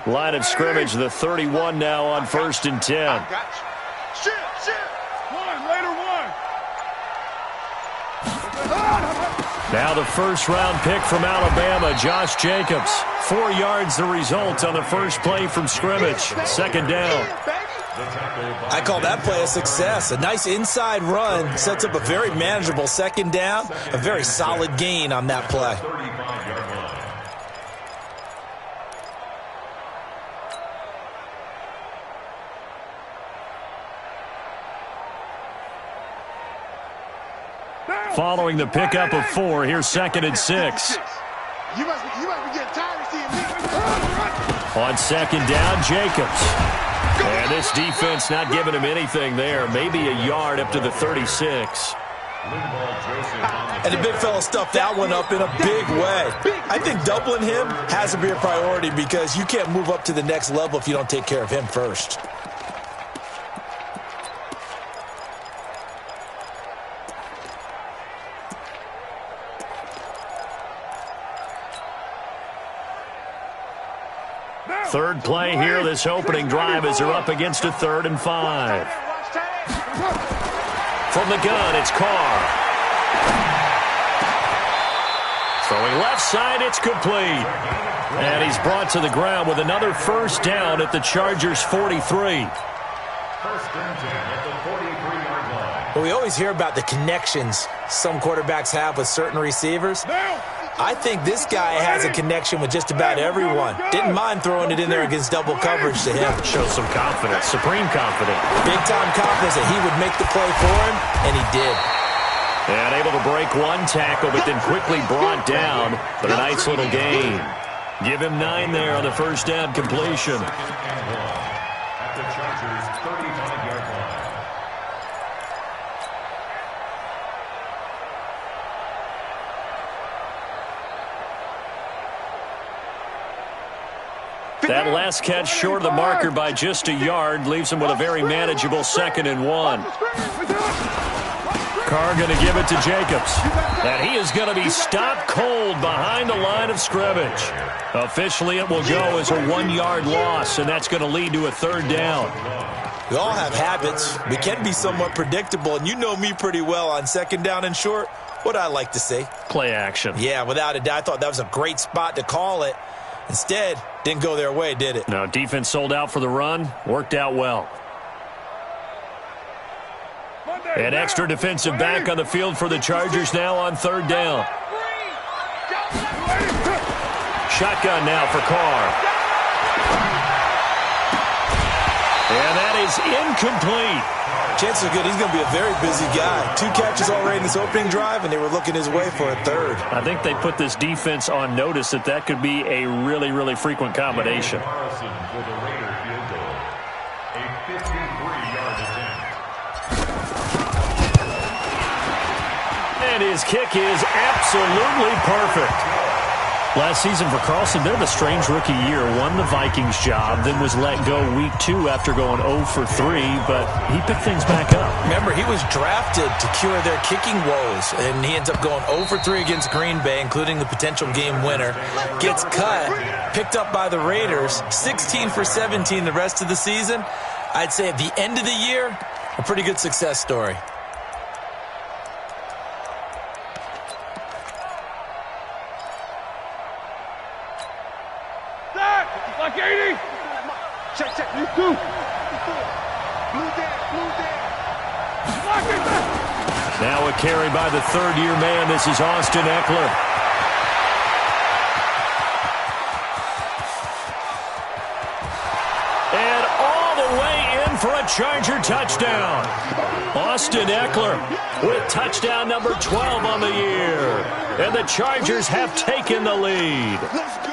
Line of scrimmage, the 31 now on 1st and 10. I got you. Shit. Now the first-round pick from Alabama, Josh Jacobs. 4 yards the result on the first play from scrimmage. 2nd down. I call that play a success. A nice inside run sets up a very manageable 2nd down. A very solid gain on that play. Following the pickup of 4, here's 2nd and 6. You must be getting tired of seeing me. On 2nd down, Jacobs. And this defense not giving him anything there. Maybe a yard up to the 36. And the big fella stuffed that one up in a big way. I think doubling him has to be a priority because you can't move up to the next level if you don't take care of him first. Third play here, this opening drive as they're up against a 3rd and 5. From the gun, it's Carr. Throwing left side, it's complete. And he's brought to the ground with another 1st down at the Chargers' 43. 1st and 10 at the 43-yard line. Well, we always hear about the connections some quarterbacks have with certain receivers. I think this guy has a connection with just about everyone. Didn't mind throwing it in there against double coverage to him. Shows some confidence, supreme confidence. Big-time confidence that he would make the play for him, and he did. And able to break 1 tackle, but then quickly brought down. But a nice little gain. Give him 9 there on the 1st down completion. At the Chargers' 35-yard line. That last catch short of the marker by just a yard leaves him with a very manageable 2nd and 1. Carr going to give it to Jacobs. And he is going to be stopped cold behind the line of scrimmage. Officially, it will go as a 1-yard loss, and that's going to lead to a 3rd down. We all have habits. We can be somewhat predictable, and you know me pretty well on 2nd down and short. What I like to see. Play action. Yeah, without a doubt. I thought that was a great spot to call it. Instead, didn't go their way, did it? No, defense sold out for the run. Worked out well. An extra defensive back on the field for the Chargers now on 3rd down. Shotgun now for Carr. And that is incomplete. Chances are good he's going to be a very busy guy. 2 catches already in this opening drive, and they were looking his way for a 3rd. I think they put this defense on notice that could be a really, really frequent combination. Carson for the Raider field goal. A 53-yard attempt. And his kick is absolutely perfect. Last season for Carlson, bit of a strange rookie year. Won the Vikings job, then was let go week 2 after going 0 for 3, but he picked things back up. Remember, he was drafted to cure their kicking woes, and he ends up going 0 for 3 against Green Bay, including the potential game winner. Gets cut, picked up by the Raiders, 16 for 17 the rest of the season. I'd say at the end of the year, a pretty good success story. Check. You too. Blue down. Now a carry by the 3rd-year man. This is Austin Eckler. And all the way in for a Charger touchdown. Austin Eckler with touchdown number 12 on the year. And the Chargers have taken the lead. Let's go.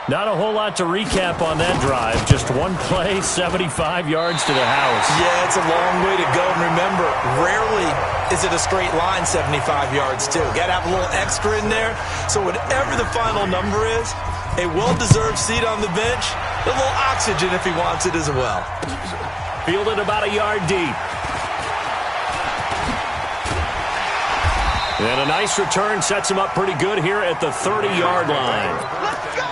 Not a whole lot to recap on that drive. Just 1 play, 75 yards to the house. Yeah, it's a long way to go. And remember, rarely is it a straight line 75 yards, too. Got to have a little extra in there. So whatever the final number is, a well-deserved seat on the bench, a little oxygen if he wants it as well. Fielded about a yard deep. And a nice return sets him up pretty good here at the 30-yard line. Let's go.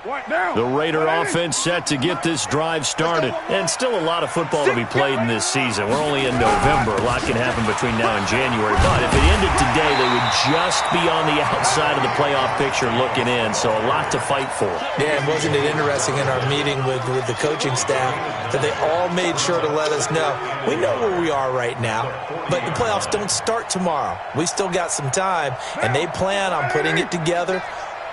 The Raider offense set to get this drive started. And still a lot of football to be played in this season. We're only in November. A lot can happen between now and January. But if it ended today, they would just be on the outside of the playoff picture looking in. So a lot to fight for. Yeah, and wasn't it interesting in our meeting with the coaching staff that they all made sure to let us know, we know where we are right now, but the playoffs don't start tomorrow. We still got some time, and they plan on putting it together,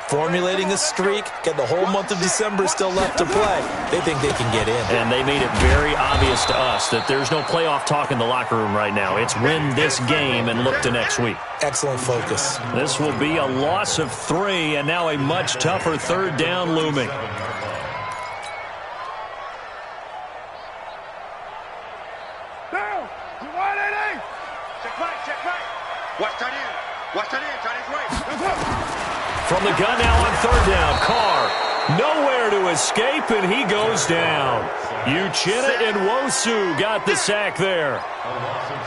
formulating a streak, got the whole month of December still left to play. They think they can get in. And they made it very obvious to us that there's no playoff talk in the locker room right now. It's win this game and look to next week. Excellent focus. This will be a loss of 3, and now a much tougher third down looming. Down. Check right. Watch that in. Chinese way. From the gun now on third down. Carr nowhere to escape, and he goes down. Uchenna Nwosu got the sack there.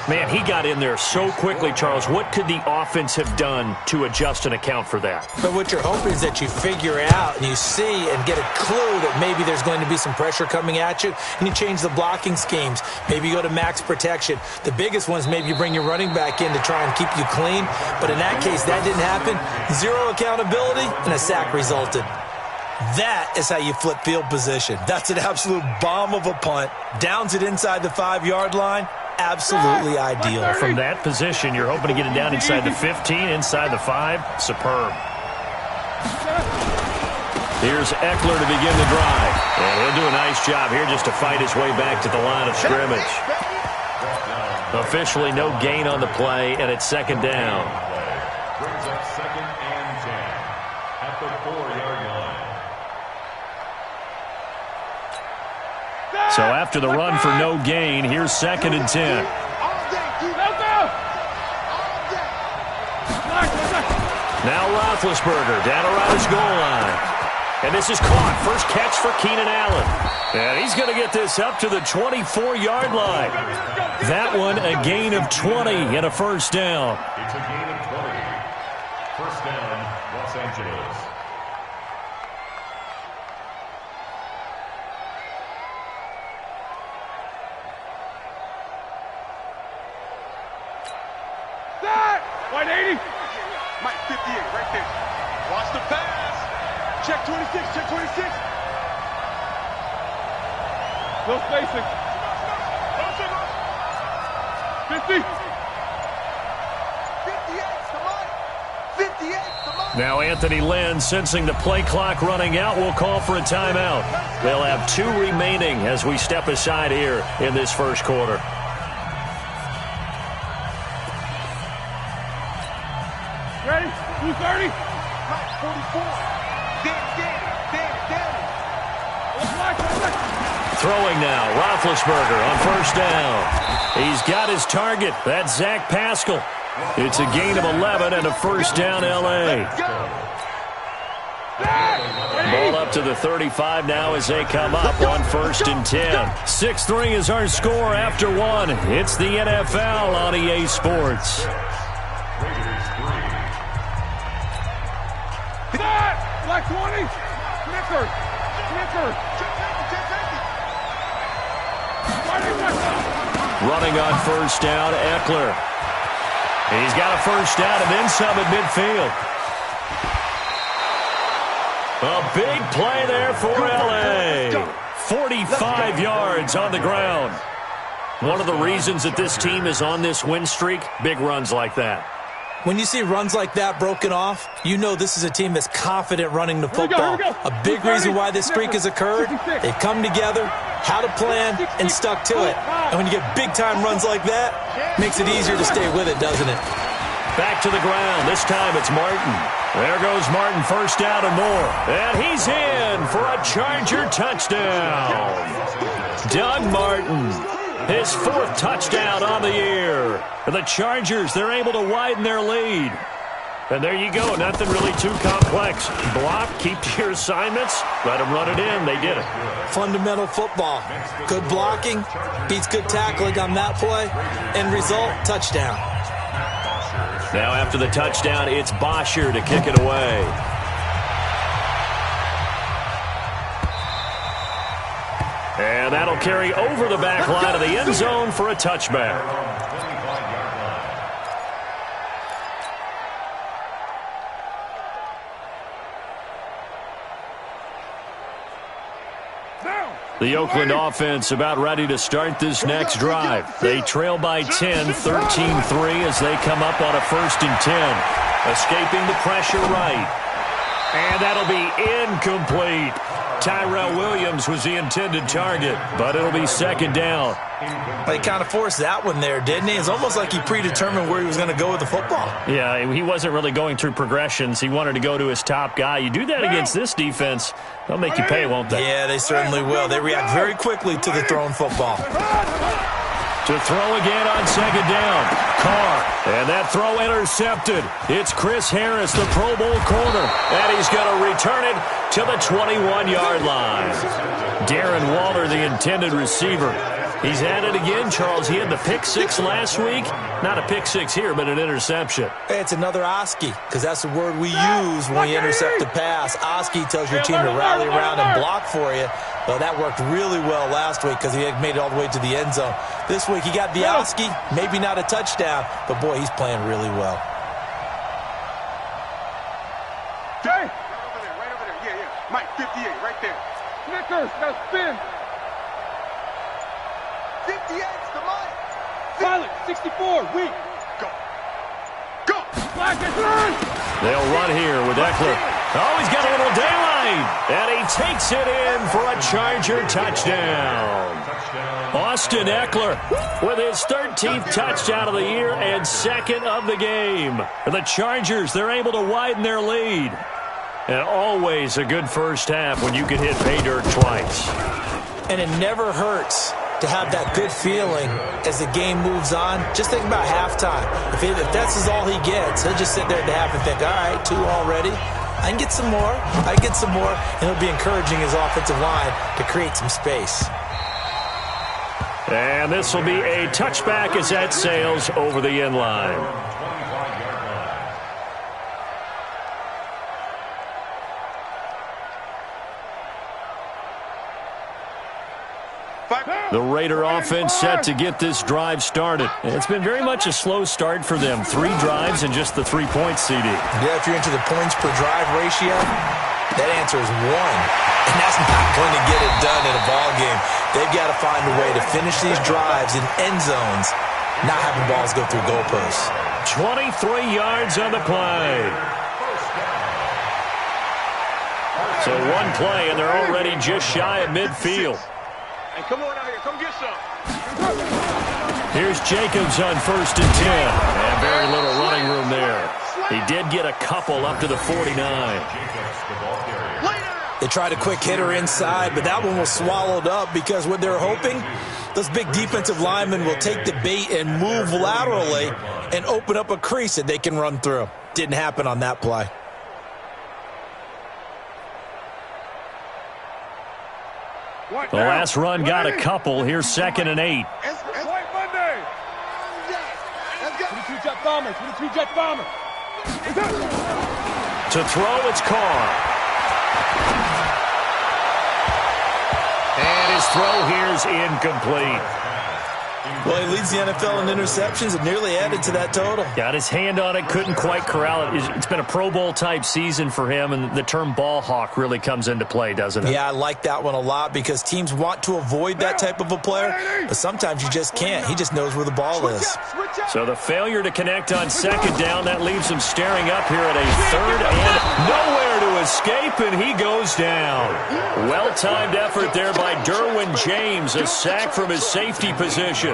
Man, he got in there so quickly, Charles. What could the offense have done to adjust and account for that? But what you're hoping is that you figure out and you see and get a clue that maybe there's going to be some pressure coming at you, and you change the blocking schemes. Maybe you go to max protection. The biggest ones, maybe you bring your running back in to try and keep you clean. But in that case, that didn't happen. Zero accountability, and a sack resulted. That is how you flip field position. That's an absolute bomb of a punt. Downs it inside the 5-yard line. Absolutely ideal. From that position, you're hoping to get it down inside the 15, inside the 5. Superb. Here's Eckler to begin the drive. And he'll do a nice job here just to fight his way back to the line of scrimmage. Officially no gain on the play, and it's second down. Brings up 2nd and 10 at the 4-yard line. So after the run for no gain, here's 2nd and 10. Now Roethlisberger down around his goal line. And this is caught. First catch for Keenan Allen. And he's going to get this up to the 24-yard line. That one a gain of 20 and a first down. It's a gain of 20. First down, Los Angeles. White 80. Mike 58 right there. Watch the pass. Check 26. No spacing. 50. Now Anthony Lynn, sensing the play clock running out, will call for a timeout. They'll have 2 remaining as we step aside here in this first quarter. Ready? 230. 44. Throwing now, Roethlisberger on first down. He's got his target. That's Zach Pascal. It's a gain of 11 and a first down, L.A. Ball up to the 35 now as they come up on 1st and 10. 6-3 is our score after 1. It's the NFL on EA Sports. Black 20. Snicker. Running on first down, Eckler. He's got a first down and then some at midfield. A big play there for L.A. 45 yards on the ground. One of the reasons that this team is on this win streak, big runs like that. When you see runs like that broken off, you know this is a team that's confident running the football. A big reason why this streak has occurred, they've come together, had a plan, and stuck to it. And when you get big-time runs like that, it makes it easier to stay with it, doesn't it? Back to the ground. This time it's Martin. There goes Martin, first down and more. And he's in for a Charger touchdown. Doug Martin. His 4th touchdown on the year. And the Chargers, they're able to widen their lead. And there you go. Nothing really too complex. Block, keep to your assignments, let them run it in. They did it. Fundamental football. Good blocking, beats good tackling on that play. End result, touchdown. Now after the touchdown, it's Bosher to kick it away. And that'll carry over the back line of the end zone for a touchback. The Oakland offense about ready to start this next drive. They trail by 10, 13-3 as they come up on a 1st and 10. Escaping the pressure right. And that'll be incomplete. Tyrell Williams was the intended target, but it'll be 2nd down. He kind of forced that one there, didn't he? It's almost like he predetermined where he was going to go with the football. Yeah, he wasn't really going through progressions. He wanted to go to his top guy. You do that against this defense, they'll make you pay, won't they? Yeah, they certainly will. They react very quickly to the thrown football. To throw again on 2nd down. Carr. And that throw intercepted. It's Chris Harris, the Pro Bowl corner. And he's going to return it to the 21-yard line. Darren Waller, the intended receiver. He's at it again, Charles. He had the pick 6 last week. Not a pick 6 here, but an interception. Hey, it's another Oski, because that's the word we use when we intercept a pass. Oski tells your team to rally around and block for you. Well, that worked really well last week because he had made it all the way to the end zone. This week he got the Oski, maybe not a touchdown, but boy, he's playing really well. Jay! Right over there. Yeah. Mike, 58, right there. Snickers, now spin. 58's the Mike. Pilot, 64, weak. Go. Go. They'll run here with Eckler. Oh, he's got a little daylight. And he takes it in for a Charger touchdown. Austin Eckler with his 13th touchdown of the year and 2nd of the game. The Chargers, they're able to widen their lead. And always a good first half when you can hit pay dirt twice. And it never hurts to have that good feeling as the game moves on. Just think about halftime. If that's all he gets, he'll just sit there at the half and think, all right, 2 already. I can get some more. I can get some more. And he'll be encouraging his offensive line to create some space. And this will be a touchback as that sails over the end line. The Raider offense set to get this drive started. It's been very much a slow start for them. 3 drives and just the 3 points, CD. Yeah, if you're into the points per drive ratio, that answer is 1. And that's not going to get it done in a ball game. They've got to find a way to finish these drives in end zones, not having balls go through goalposts. 23 yards on the play. So 1 play, and they're already just shy of midfield. Hey, come on out here. Come get some. Here's Jacobs on 1st and 10. And very little running room there. He did get a couple up to the 49. They tried a quick hitter inside, but that one was swallowed up because what they're hoping, those big defensive linemen will take the bait and move laterally and open up a crease that they can run through. Didn't happen on that play. The last run got a couple. Here's 2nd and 8. It's White Monday. Let's go. 22 jet bombers. 22 jet bombers. To throw, it's Carr. And his throw here is incomplete. Well, he leads the NFL in interceptions and nearly added to that total. Got his hand on it, couldn't quite corral it. It's been a Pro Bowl-type season for him, and the term ball hawk really comes into play, doesn't it? Yeah, I like that one a lot because teams want to avoid that type of a player, but sometimes you just can't. He just knows where the ball is. So the failure to connect on 2nd down, that leaves him staring up here at a 3rd and nowhere to escape, and he goes down. Well-timed effort there by Derwin James, a sack from his safety position.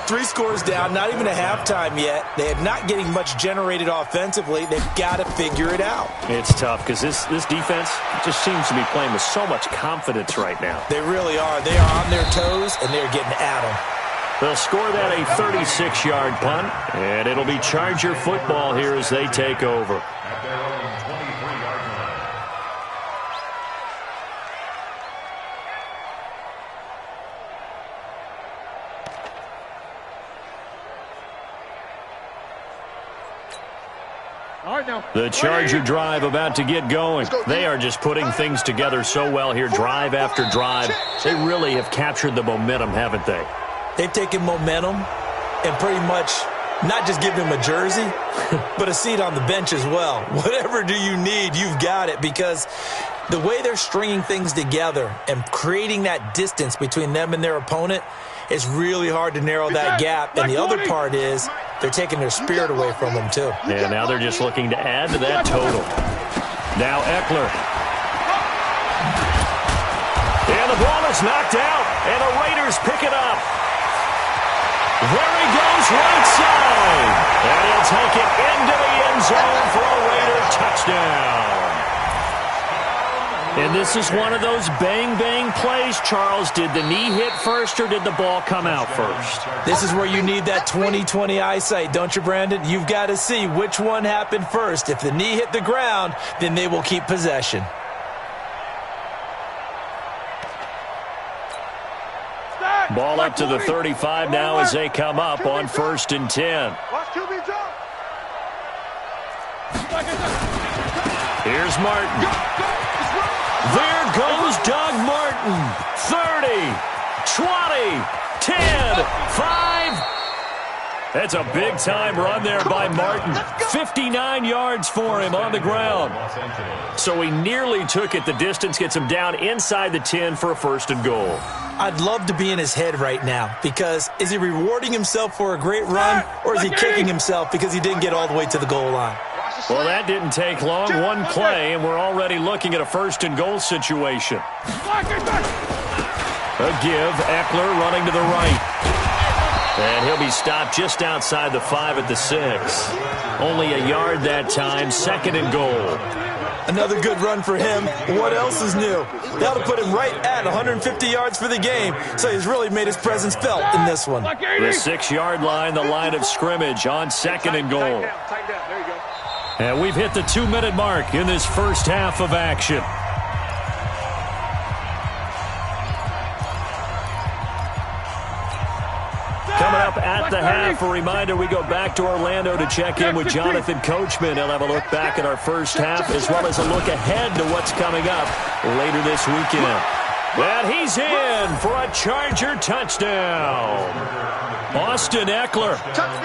3 scores down, not even a halftime yet. They are not getting much generated offensively. They've got to figure it out. It's tough because this defense just seems to be playing with so much confidence right now. They really are. They are on their toes, and they're getting at them. They'll score that a 36-yard punt, and it'll be Charger football here as they take over. The Charger drive about to get going. They are just putting things together so well here, drive after drive. They really have captured the momentum, haven't they? They've taken momentum and pretty much not just give him a jersey, but a seat on the bench as well. Whatever do you need, you've got it, because the way they're stringing things together and creating that distance between them and their opponent, it's really hard to narrow that gap. And the other part is they're taking their spirit away from them, too. Yeah, now they're just looking to add to that total. Now Eckler. And the ball is knocked out, and the Raiders pick it up. There he goes, right side. And he'll take it into the end zone for a Raider touchdown. And this is one of those bang-bang plays, Charles. Did the knee hit first or did the ball come out first? This is where you need that 20/20 eyesight, don't you, Brandon? You've got to see which one happened first. If the knee hit the ground, then they will keep possession. Ball up to the 35 now as they come up on 1st and 10. Here's Martin. There goes Doug Martin. 30, 20, 10, 5. That's a big-time run there by Martin. 59 yards for him on the ground. So he nearly took it the distance, gets him down inside the 10 for a 1st and goal. I'd love to be in his head right now, because is he rewarding himself for a great run, or is he kicking himself because he didn't get all the way to the goal line? Well, that didn't take long. One play, and we're already looking at a 1st and goal situation. A give, Eckler running to the right. And he'll be stopped just outside the 5 at the 6. Only a yard that time, 2nd and goal. Another good run for him. What else is new? That'll put him right at 150 yards for the game, so he's really made his presence felt in this one. The 6-yard line, the line of scrimmage on 2nd and goal. And we've hit the 2-minute mark in this first half of action. Coming up at the half, a reminder, we go back to Orlando to check in with Jonathan Coachman. He'll have a look back at our first half as well as a look ahead to what's coming up later this weekend. And he's in for a Charger touchdown. Austin Eckler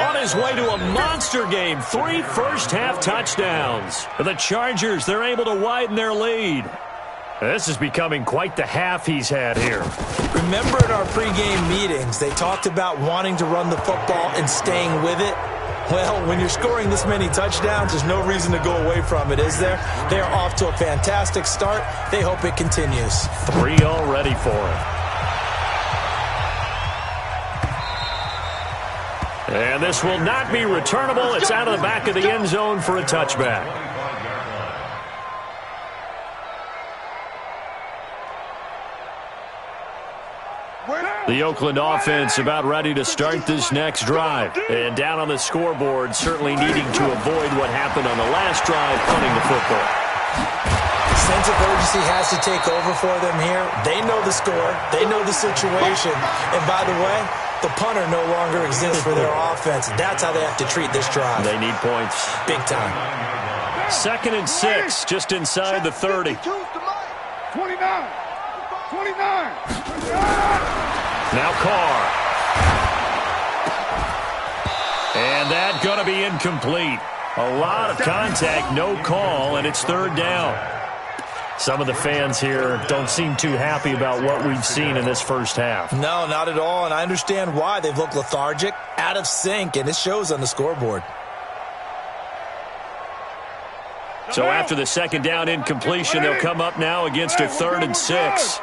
on his way to a monster game. 3 first-half touchdowns. For the Chargers, they're able to widen their lead. This is becoming quite the half he's had here. Remember in our pregame meetings, they talked about wanting to run the football and staying with it? Well, when you're scoring this many touchdowns, there's no reason to go away from it, is there? They are off to a fantastic start. They hope it continues. 3 already for him. And this will not be returnable. It's out of the back of the end zone for a touchback. The Oakland offense about ready to start this next drive. And down on the scoreboard, certainly needing to avoid what happened on the last drive, punting the football. Sense of urgency has to take over for them here. They know the score. They know the situation. And by the way, the punter no longer exists for their offense. That's how they have to treat this drive. They need points. Big time. 2nd and 6, just inside the 30. 29. Now Carr. And that's going to be incomplete. A lot of contact, no call, and it's 3rd down. Some of the fans here don't seem too happy about what we've seen in this first half. No, not at all, and I understand why. They've looked lethargic, out of sync, and it shows on the scoreboard. So after the 2nd down incompletion, they'll come up now against a 3rd and 6.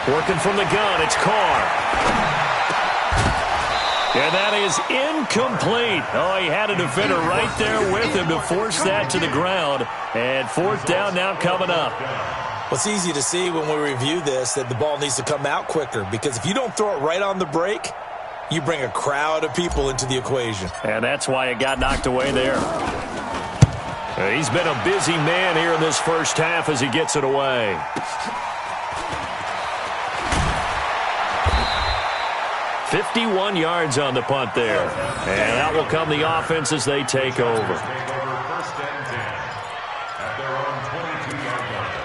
Working from the gun, it's Carr. And that is incomplete. Oh, he had a defender right there with him to force that to the ground. And 4th down now coming up. Well, it's easy to see when we review this that the ball needs to come out quicker, because if you don't throw it right on the break, you bring a crowd of people into the equation. And that's why it got knocked away there. He's been a busy man here in this first half as he gets it away. 51 yards on the punt there. And out will come the offense as they take over. First and 10 at their own 22-yard line.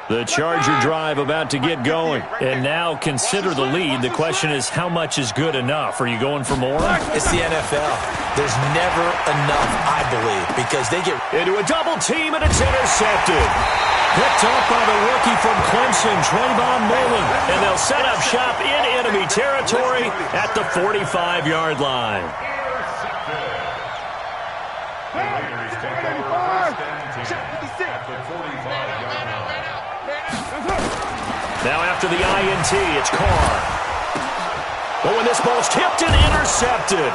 The Charger drive about to get going. And now consider the lead. The question is, how much is good enough? Are you going for more? It's the NFL. There's never enough, I believe, because they get into a double team, and it's intercepted. Picked up by the rookie from Clemson, Trayvon Mullen. And they'll set up shop in enemy territory at the 45-yard line. Now after the INT, it's Carr. But when this ball's tipped and intercepted.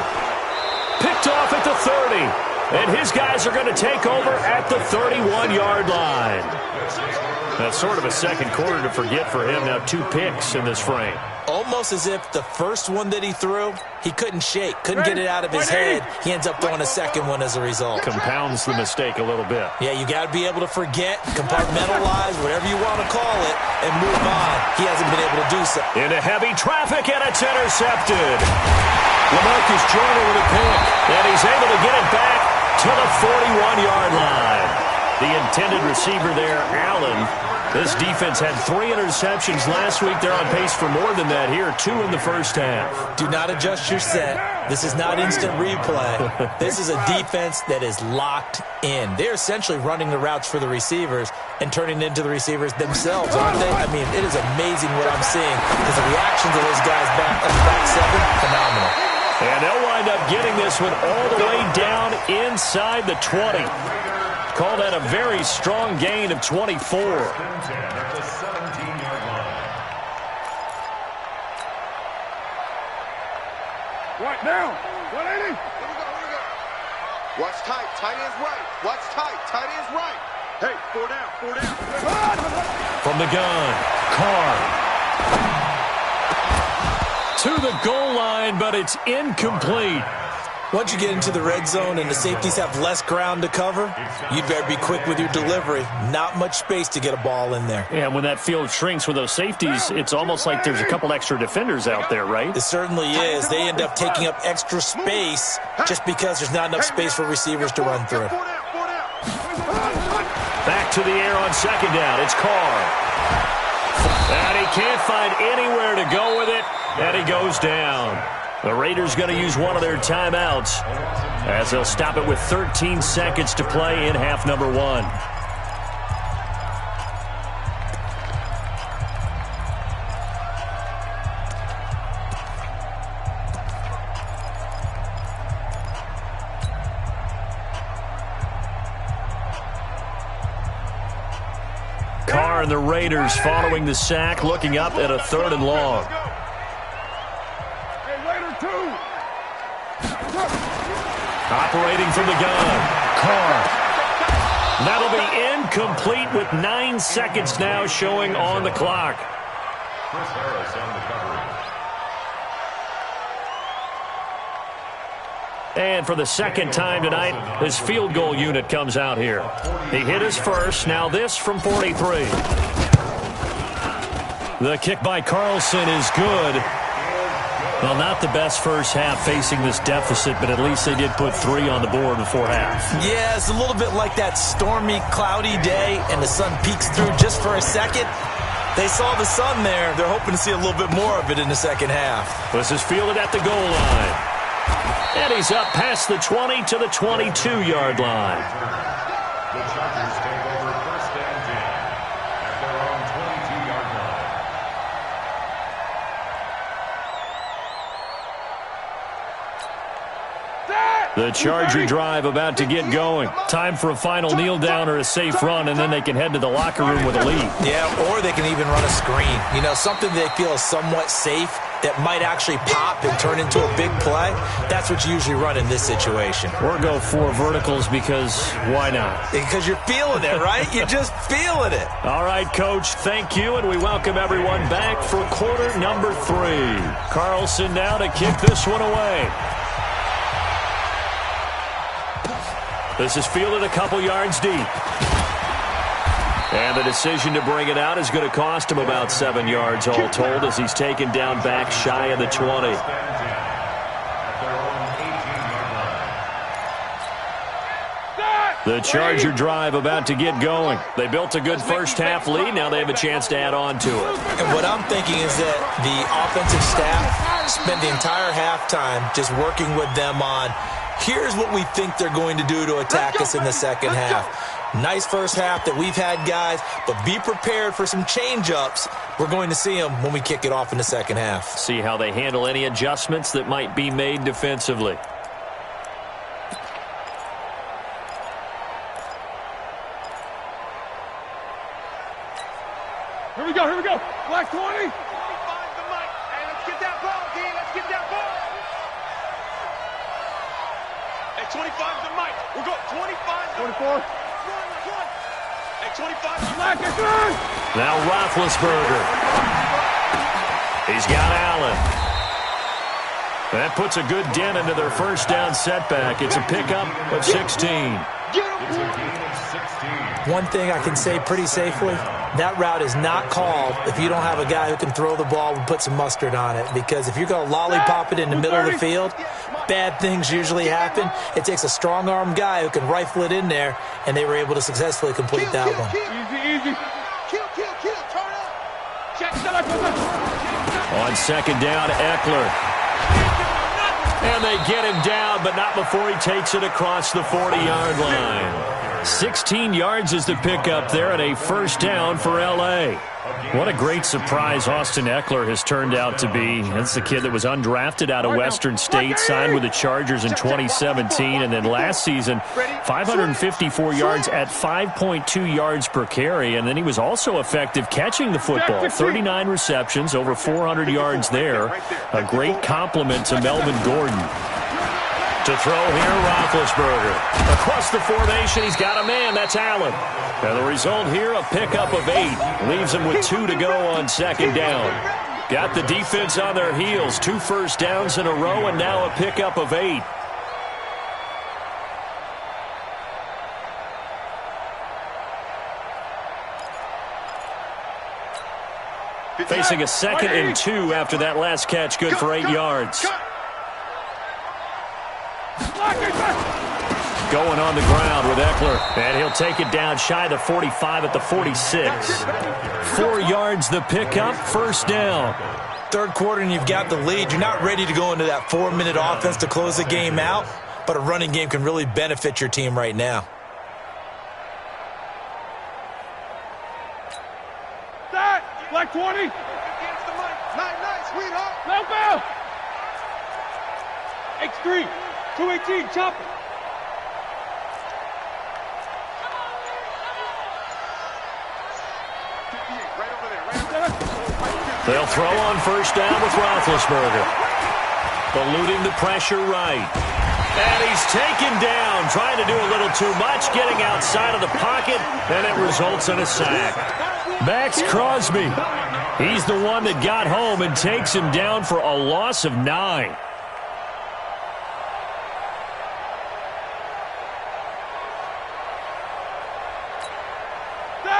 Picked off at the 30. And his guys are going to take over at the 31-yard line. That's sort of a second quarter to forget for him. Now 2 picks in this frame. Almost as if the first one that he threw, he couldn't shake, couldn't get it out of his head. He ends up throwing a second one as a result. Compounds the mistake a little bit. Yeah, you got to be able to forget, compartmentalize, whatever you want to call it, and move on. He hasn't been able to do so. Into heavy traffic, and it's intercepted. LaMarcus Joyner with a pick, and he's able to get it back to the 41-yard line. The intended receiver there, Allen. This defense had 3 interceptions last week. They're on pace for more than that here, 2 in the first half. Do not adjust your set. This is not instant replay. This is a defense that is locked in. They're essentially running the routes for the receivers and turning into the receivers themselves, aren't they? I mean, it is amazing what I'm seeing because the reactions of those guys back on the back 7, phenomenal. And they'll wind up getting this one all the way down inside the 20. Call that a very strong gain of 24. At the 17-yard line. Right now, 180. Watch tight, tight ends right. Watch tight, tight ends right. Hey, 4 down, 4 down. From the gun, Carr. To the goal line, but it's incomplete. Once you get into the red zone and the safeties have less ground to cover, you'd better be quick with your delivery. Not much space to get a ball in there. Yeah, when that field shrinks with those safeties, it's almost like there's a couple extra defenders out there, right? It certainly is. They end up taking up extra space just because there's not enough space for receivers to run through. Back to the air on second down. It's Carr. And he can't find anywhere to go with it, and he goes down. The Raiders going to use one of their timeouts as they'll stop it with 13 seconds to play in half number 1. Carr and the Raiders following the sack, looking up at a 3rd and long. Operating from the gun, Carr. That'll be incomplete with 9 seconds now showing on the clock. Chris Harris on the coverage. And for the second time tonight, his field goal unit comes out here. He hit his first, now this from 43. The kick by Carlson is good. Well, not the best first half facing this deficit, but at least they did put 3 on the board before half. Yeah, it's a little bit like that stormy, cloudy day, and the sun peeks through just for a second. They saw the sun there. They're hoping to see a little bit more of it in the second half. This is fielded at the goal line. And he's up past the 20 to the 22-yard line. The Chargers take over first and 10 at their own 22-yard line. The Charger drive about to get going. Time for a final kneel down or a safe run, and then they can head to the locker room with a lead. Yeah, or they can even run a screen. You know, something they feel is somewhat safe that might actually pop and turn into a big play. That's what you usually run in this situation. Or go 4 verticals because why not? Because you're feeling it, right? You're just feeling it. All right, Coach, thank you, and we welcome everyone back for quarter number 3. Carlson now to kick this one away. This is fielded a couple yards deep. And the decision to bring it out is going to cost him about 7 yards all told as he's taken down back shy of the 20. The Charger drive about to get going. They built a good first-half lead. Now they have a chance to add on to it. And what I'm thinking is that the offensive staff spent the entire halftime just working with them on, here's what we think they're going to do to attack us in the second half. Nice first half that we've had, guys, but be prepared for some change-ups. We're going to see them when we kick it off in the second half. See how they handle any adjustments that might be made defensively. Here we go, here we go. Black 20. Find the mic. Hey, let's get that ball, D. Let's get that ball. Hey, 25's the mic. We'll go 25. 24. Hey, 25's Black is good. Now Roethlisberger. He's got Allen. That puts a good dent into their first down setback. It's a pickup of 16. One thing I can say pretty safely, that route is not called if you don't have a guy who can throw the ball and put some mustard on it. Because if you're going to lollipop it in the middle of the field, bad things usually happen. It takes a strong-arm guy who can rifle it in there, and they were able to successfully complete that one. Easy. Kill. Turn up. Check that up. On second down, Eckler. And they get him down, but not before he takes it across the 40-yard line. 16 yards is the pickup there, and a first down for L.A. What a great surprise Austin Eckler has turned out to be. That's the kid that was undrafted out of Western State, signed with the Chargers in 2017, and then last season, 554 yards at 5.2 yards per carry, and then he was also effective catching the football. 39 receptions, over 400 yards there. A great compliment to Melvin Gordon. To throw here, Roethlisberger. Across the formation, he's got a man. That's Allen. And the result here, a pickup of 8. Leaves him with 2 to go on second down. Got the defense on their heels. 2 first downs in a row, and now a pickup of 8. Facing a 2nd and 2 after that last catch, good for 8 yards. Going on the ground with Eckler, and he'll take it down shy of the 45 at the 46. 4 yards the pickup, first down. Third quarter and you've got the lead. You're not ready to go into that 4-minute offense to close the game out, but a running game can really benefit your team right now. That, Black 20. Against the mic. Nice, sweetheart. Left out. X3, 218, chopper. They'll throw on first down with Roethlisberger. Eluding the pressure right. And he's taken down, trying to do a little too much, getting outside of the pocket, and it results in a sack. Max Crosby. He's the one that got home and takes him down for a loss of 9.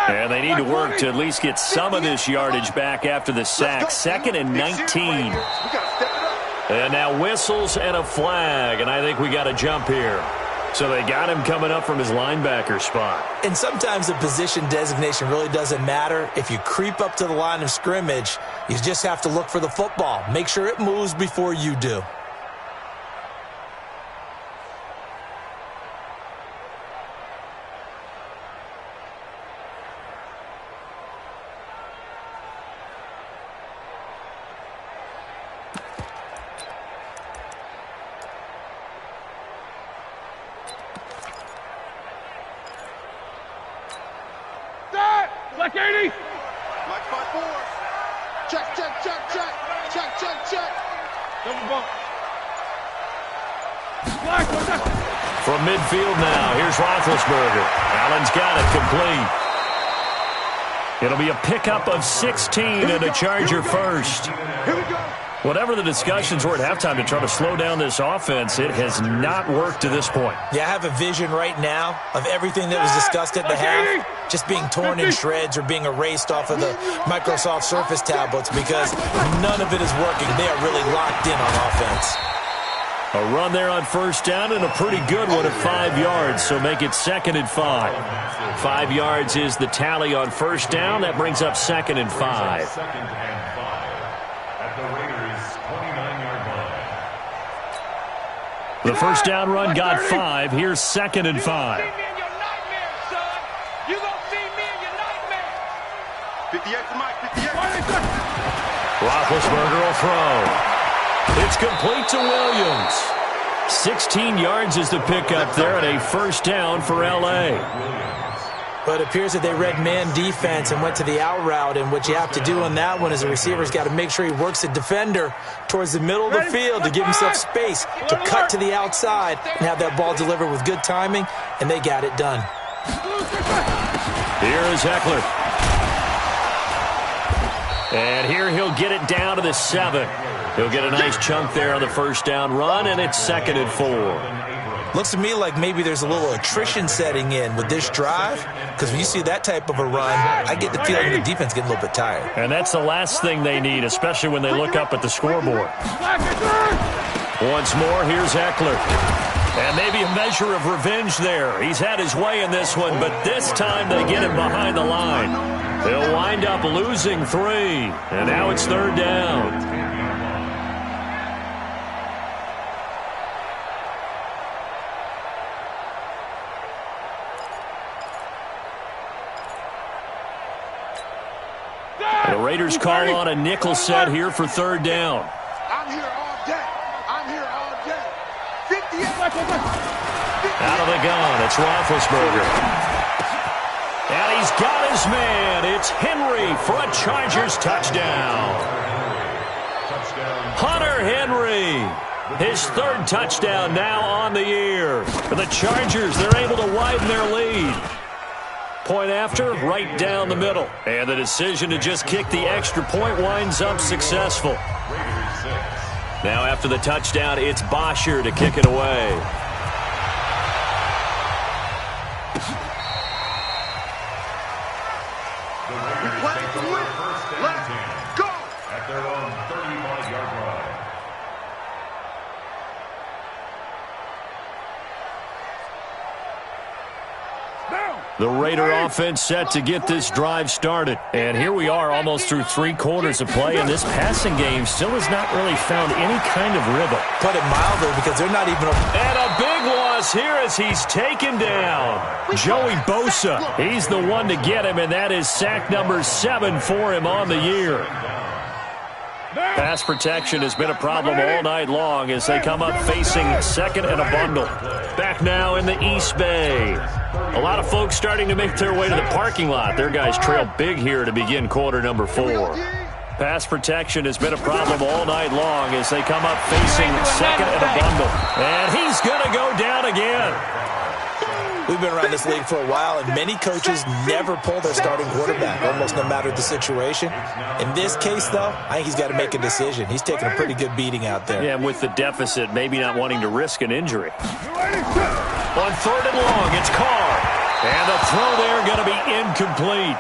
And they need to work to at least get some of this yardage back after the sack. 2nd and 19. And now whistles and a flag, and I think we got a jump here. So they got him coming up from his linebacker spot. And sometimes the position designation really doesn't matter. If you creep up to the line of scrimmage, you just have to look for the football. Make sure it moves before you do. Black 80. Black 5-4. Check. Double bump. Black, what's that? From midfield now, here's Roethlisberger. Allen's got it complete. It'll be a pickup of 16 and a Charger first. Here we go. Whatever the discussions were at halftime to try to slow down this offense, it has not worked to this point. Yeah, I have a vision right now of everything that was discussed at the half just being torn in shreds or being erased off of the Microsoft Surface tablets because none of it is working. They are really locked in on offense. A run there on first down and a pretty good one at 5 yards, so make it 2nd and 5. 5 yards is the tally on first down. That brings up 2nd and 5. The first down run got 5. Here's 2nd and 5. Roethlisberger will throw. It's complete to Williams. 16 yards is the pickup there and a first down for L.A. But it appears that they read man defense and went to the out route, and what you have to do on that one is the receiver's got to make sure he works the defender towards the middle of the field to give himself space to cut to the outside and have that ball delivered with good timing, and they got it done. Here is Eckler. And here he'll get it down to the 7. He'll get a nice chunk there on the first down run, and it's 2nd and 4. Looks to me like maybe there's a little attrition setting in with this drive, because when you see that type of a run, I get the feeling the defense getting a little bit tired. And that's the last thing they need, especially when they look up at the scoreboard. Once more, here's Eckler. And maybe a measure of revenge there. He's had his way in this one, but this time they get him behind the line. They'll wind up losing 3, and now it's 3rd down. The Raiders call on a nickel set here for 3rd down. I'm here all day. I'm here all day. 58. Out of the gun, it's Roethlisberger. And he's got his man. It's Henry for a Chargers touchdown. Hunter Henry, his 3rd touchdown now on the year. For the Chargers, they're able to widen their lead. Point after, right down the middle. And the decision to just kick the extra point winds up successful. Now after the touchdown, it's Bosher to kick it away. We play to win. Let's go. At their own 35-yard line. The Raider offense set to get this drive started. And here we are almost through 3 quarters of play, and this passing game still has not really found any kind of rhythm. Put it mildly, because they're not even... And a big loss here as he's taken down. Joey Bosa, he's the one to get him, and that is sack number 7 for him on the year. Pass protection has been a problem all night long as they come up facing 2nd and a bundle. Back now in the East Bay. A lot of folks starting to make their way to the parking lot. Their guys trail big here to begin quarter number 4. Pass protection has been a problem all night long as they come up facing 2nd and a bundle. And he's going to go down again. We've been around this league for a while, and many coaches never pull their starting quarterback, almost no matter the situation. In this case, though, I think he's got to make a decision. He's taking a pretty good beating out there. Yeah, and with the deficit, maybe not wanting to risk an injury. On 3rd and long, it's Carr. And the throw there going to be incomplete.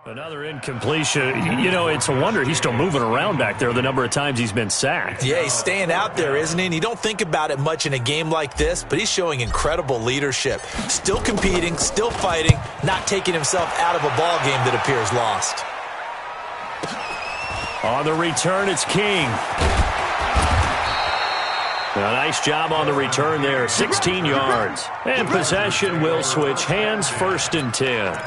Another incompletion. You know, it's a wonder he's still moving around back there the number of times he's been sacked. Yeah, he's staying out there, isn't he? And you don't think about it much in a game like this, but he's showing incredible leadership. Still competing, still fighting, not taking himself out of a ball game that appears lost. On the return, it's King. A nice job on the return there, 16 yards. And possession will switch hands, 1st and 10.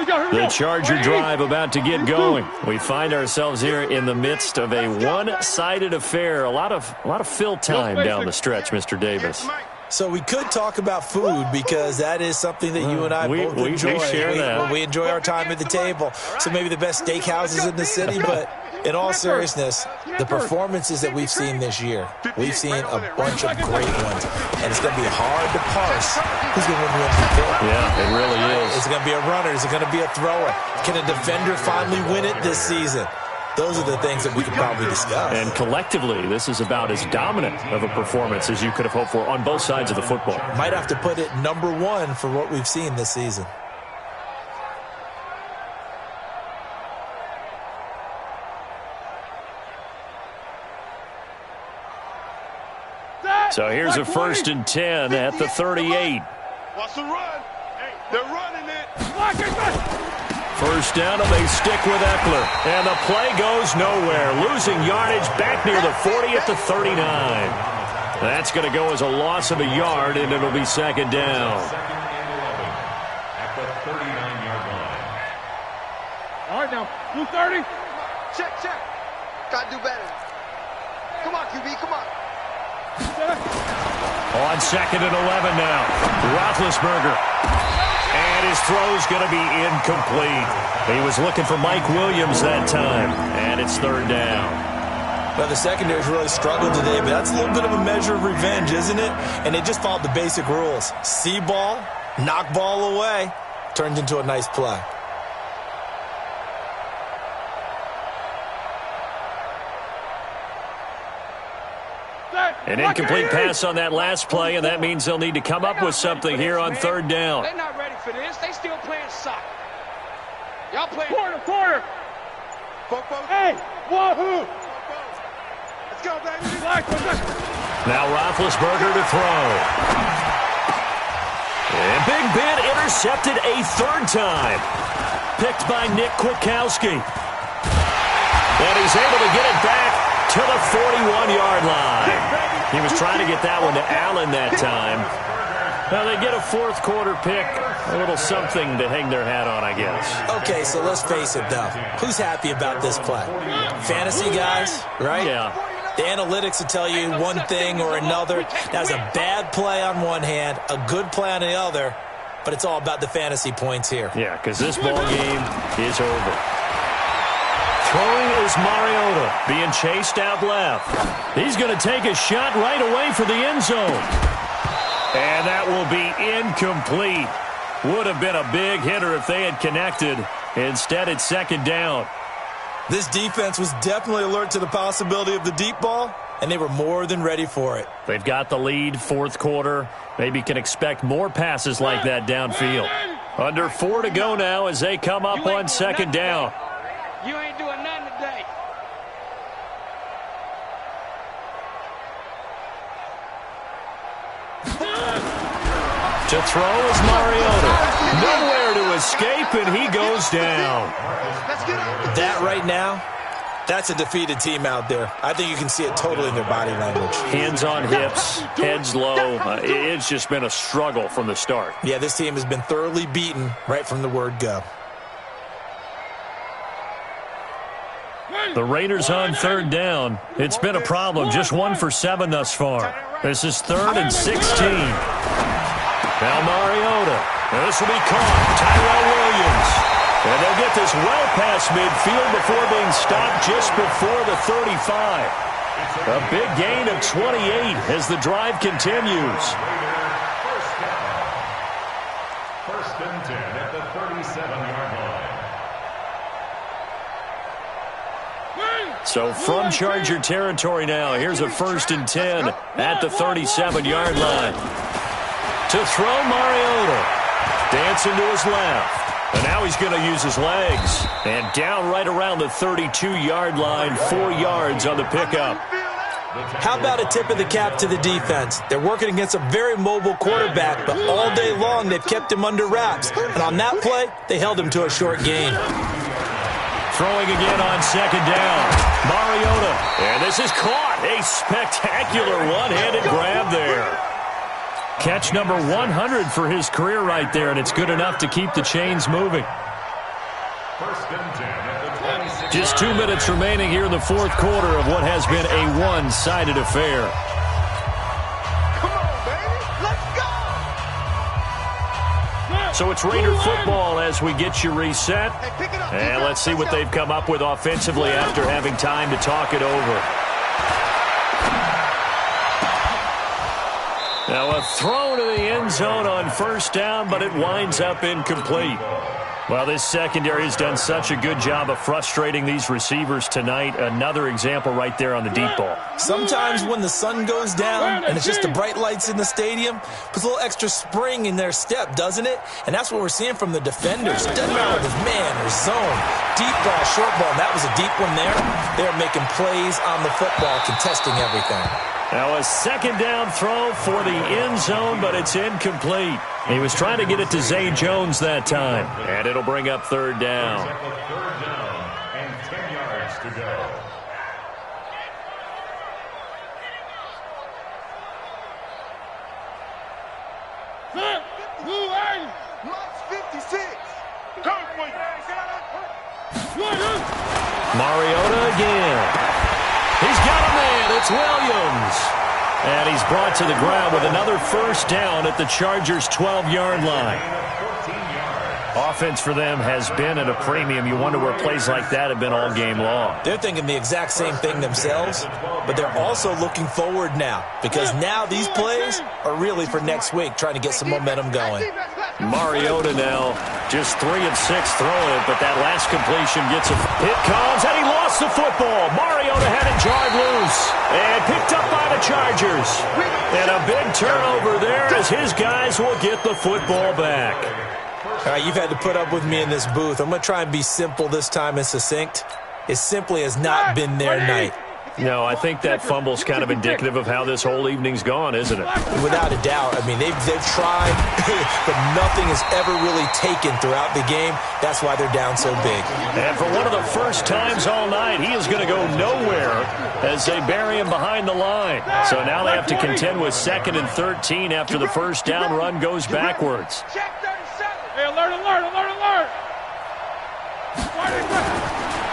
The Charger drive about to get going. We find ourselves here in the midst of a one-sided affair. A lot of fill time down the stretch, Mr. Davis. So we could talk about food because that is something that you and I both enjoy. We share that. We enjoy our time at the table. So maybe the best steakhouses in the city, but In all seriousness, the performances that we've seen this year, we've seen a bunch of great ones, and it's going to be hard to parse who's going to win the MVP. Yeah, it really is. Is it going to be a runner? Is it going to be a thrower? Can a defender finally win it this season? Those are the things that we could probably discuss. And collectively, this is about as dominant of a performance as you could have hoped for on both sides of the football. Might have to put it number one for what we've seen this season. So here's a 1st and 10 at the 38. Watch the run. They're running it. First down, and they stick with Eckler. And the play goes nowhere. Losing yardage back near the 40 at the 39. That's going to go as a loss of a yard, and it'll be 2nd down. At the 39-yard line. All right, now. Blue 30. Check. Gotta do better. Come on, QB, come on. On 2nd and 11 now. Roethlisberger. And his throw's going to be incomplete. He was looking for Mike Williams that time. And it's 3rd down. Well, the secondary's really struggled today, but that's a little bit of a measure of revenge, isn't it? And they just followed the basic rules. See ball, knock ball away, turned into a nice play. An incomplete pass on that last play, and that means they'll need to come up with something here on 3rd down. They're not ready for this. They still playing soccer. Y'all playing Quarter. Hey, wahoo. Let's go, baby. Now Roethlisberger to throw. And Big Ben intercepted a 3rd time. Picked by Nick Kwiatkowski. And he's able to get it back to the 41-yard line. He was trying to get that one to Allen that time. Now they get a 4th quarter pick. A little something to hang their hat on, I guess. Okay, so let's face it, though. Who's happy about this play? Fantasy guys, right? Yeah. The analytics will tell you one thing or another. That's a bad play on one hand, a good play on the other, but it's all about the fantasy points here. Yeah, because this ball game is over. Throwing is Mariota, being chased out left. He's going to take a shot right away for the end zone. And that will be incomplete. Would have been a big hitter if they had connected. Instead, it's 2nd down. This defense was definitely alert to the possibility of the deep ball, and they were more than ready for it. They've got the lead, 4th quarter. Maybe can expect more passes like that downfield. Under 4 to go now as they come up on 2nd down. You ain't doing nothing today. To throw is Mariota. Nowhere to escape, and he goes down. That right now, that's a defeated team out there. I think you can see it totally in their body language. Hands on hips, heads low. It's just been a struggle from the start. Yeah, this team has been thoroughly beaten right from the word go. The Raiders on 3rd down. It's been a problem. Just 1 for 7 thus far. This is 3rd and 16. Now Mariota. This will be caught. Tyrell Williams. And they'll get this well past midfield before being stopped just before the 35. A big gain of 28 as the drive continues. First and 10 at the 37-yard line. So from Charger territory now, here's a 1st and 10 at the 37-yard line. To throw Mariota. Dancing to his left. And now he's going to use his legs. And down right around the 32-yard line, 4 yards on the pickup. How about a tip of the cap to the defense? They're working against a very mobile quarterback, but all day long they've kept him under wraps. And on that play, they held him to a short gain. Throwing again on 2nd down. Mariota. And this is caught. A spectacular one-handed grab there. Catch number 100 for his career right there, and it's good enough to keep the chains moving. First and 10 at the 26. Just 2 minutes remaining here in the 4th quarter of what has been a one-sided affair. Come on, baby. Let's go. So it's Raider football as we get you reset. And let's see what they've come up with offensively after having time to talk it over. Now a throw to the end zone on first down, but it winds up incomplete. Well, this secondary has done such a good job of frustrating these receivers tonight. Another example right there on the deep ball. Sometimes when the sun goes down and it's just the bright lights in the stadium, puts a little extra spring in their step, doesn't it? And that's what we're seeing from the defenders. Doesn't matter if it's man or zone, deep ball, short ball. That was a deep one there. They're making plays on the football, contesting everything. Now a second down throw for the end zone, but it's incomplete. He was trying to get it to Zay Jones that time. And it'll bring up third down. Third down and 10 yards to go. Mike's 56. Mariota again. He's got a man. It's Williams. And he's brought to the ground with another first down at the Chargers' 12-yard line. Offense for them has been at a premium. You wonder where plays like that have been all game long. They're thinking the exact same thing themselves, but they're also looking forward now because now these plays are really for next week, trying to get some momentum going. Mariota now just 3 of 6 throwing it, but that last completion gets a hit comes, and he lost the football. Mariota had it drive loose and picked up by the Chargers. And a big turnover there as his guys will get the football back. All right, you've had to put up with me in this booth. I'm going to try and be simple this time and succinct. It simply has not been their night. No, I think that fumble's kind of indicative of how this whole evening's gone, isn't it? Without a doubt. I mean, they've tried, but nothing is ever really taken throughout the game. That's why they're down so big. And for one of the first times all night, he is going to go nowhere as they bury him behind the line. So now they have to contend with 2nd and 13 after the first down run goes backwards. Hey, alert, alert, alert, alert!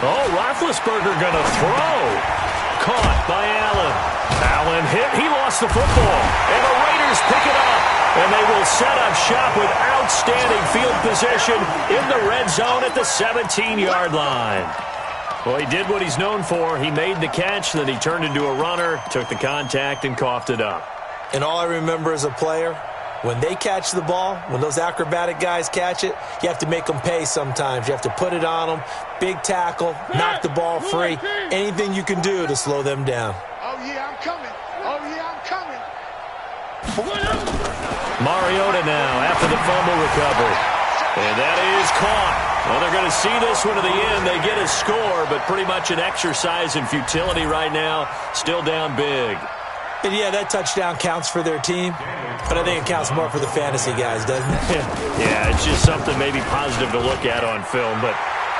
Oh, Roethlisberger going to throw. Caught by Allen. Allen hit. He lost the football. And the Raiders pick it up. And they will set up shop with outstanding field position in the red zone at the 17-yard line. Well, he did what he's known for. He made the catch, then he turned into a runner, took the contact, and coughed it up. And all I remember as a player, when they catch the ball, when those acrobatic guys catch it, you have to make them pay sometimes. You have to put it on them, big tackle, knock the ball free, anything you can do to slow them down. Oh, yeah, I'm coming. Oh, yeah, I'm coming. Mariota now after the fumble recovery. And that is caught. Well, they're going to see this one to the end. They get a score, but pretty much an exercise in futility right now. Still down big. And yeah, that touchdown counts for their team, but I think it counts more for the fantasy guys, doesn't it? Yeah, it's just something maybe positive to look at on film, but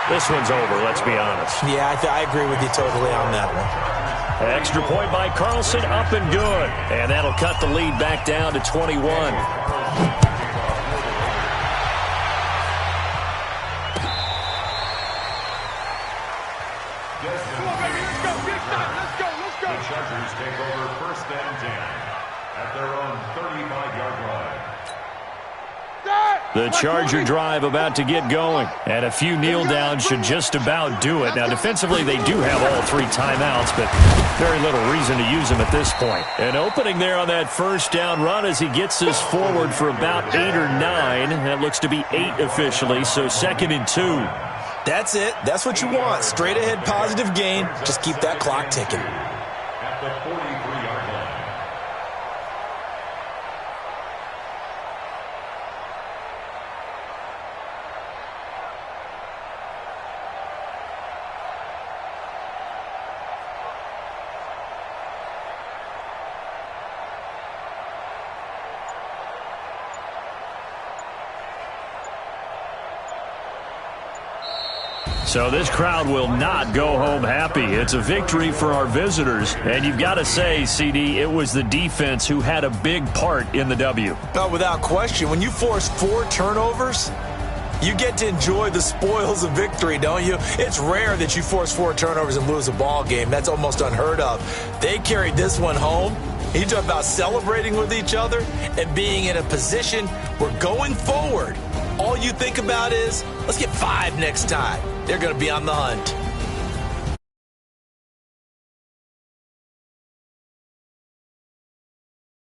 this one's over, let's be honest. Yeah, I agree with you totally on that one. Extra point by Carlson, up and good. And that'll cut the lead back down to 21. The Chargers take over 1st and 10 at their own 35-yard line. The Charger drive about to get going. And a few kneel downs should just about do it. Now, defensively, they do have all 3 timeouts, but very little reason to use them at this point. An opening there on that first down run as he gets this forward for about 8 or 9. That looks to be 8 officially, so 2nd and 2. That's it. That's what you want. Straight ahead positive gain. Just keep that clock ticking. At the 43-yard line. So this crowd will not go home happy. It's a victory for our visitors. And you've got to say, CD, it was the defense who had a big part in the W. No, without question. When you force 4 turnovers, you get to enjoy the spoils of victory, don't you? It's rare that you force 4 turnovers and lose a ball game. That's almost unheard of. They carried this one home. You talk about celebrating with each other and being in a position where going forward, all you think about is, let's get 5 next time. They're going to be on the hunt.